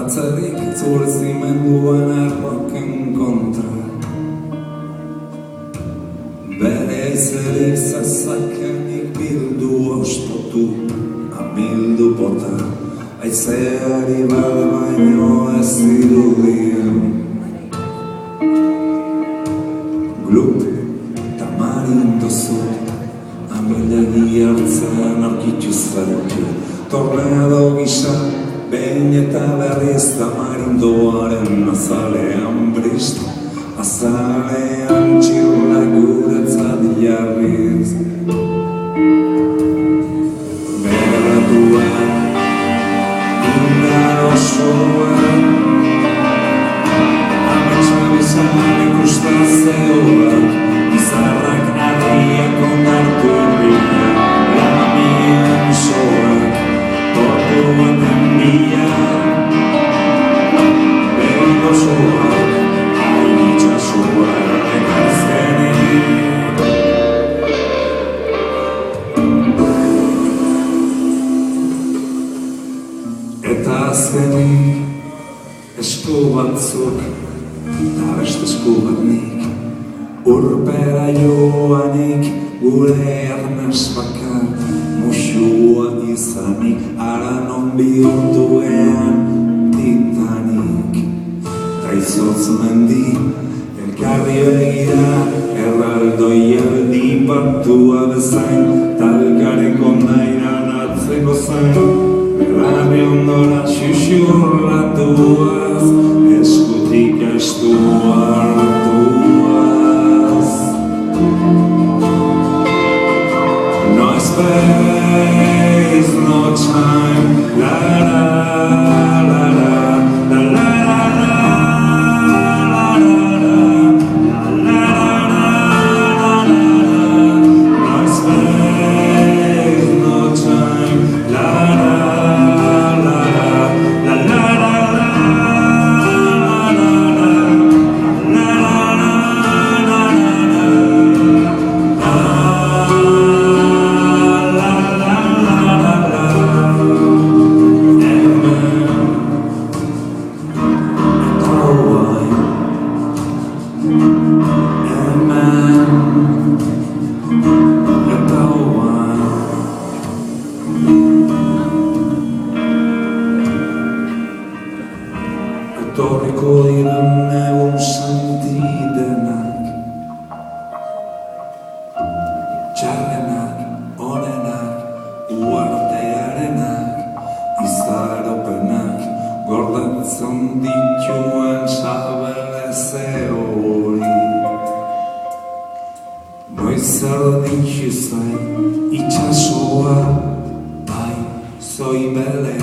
Borratzerik zurzimenduan erroken kontra. Bere izerik zezakenik bildu ostotu, amildu bota, aizeari bat baino ez dirudien. Glup, tamarindu zut, amilegi hartzean aurkitzu zaitu. Tornado gisa, behin eta berriz tamarindoaren azalean brist, azalean txirla guretzat jarriz. Berratua, indar osoa, ametsa bizan ikusten zegoa, izarrak ardiak ondartu irria, lamien soak, tortu baten bila, behin osoak, hain itxasua ekarzkenik. Eta azkenik, esku batzuk, eta beste esku bat nik, urpera joanik, gure ernez bakar, musua izanik, ara non bihurtuean Titanik. Taizotz mendi, elkarri begira, erraldoi aldi batua bezain, talkareko nairan atzeko zain, berrari ondora xuxurlatuaz, eskutik estu hartuaz. No space, no time, la la la la, la la la la, la la la la, no space, no time, la la la la, la la la etorriko diren egun sentidenak, txarrenak, onenak, uartearenak, izaropenak, gordetzen dituen sabeleze hori. Noiz erdintxu zain, itxasoa, bai, zoibele.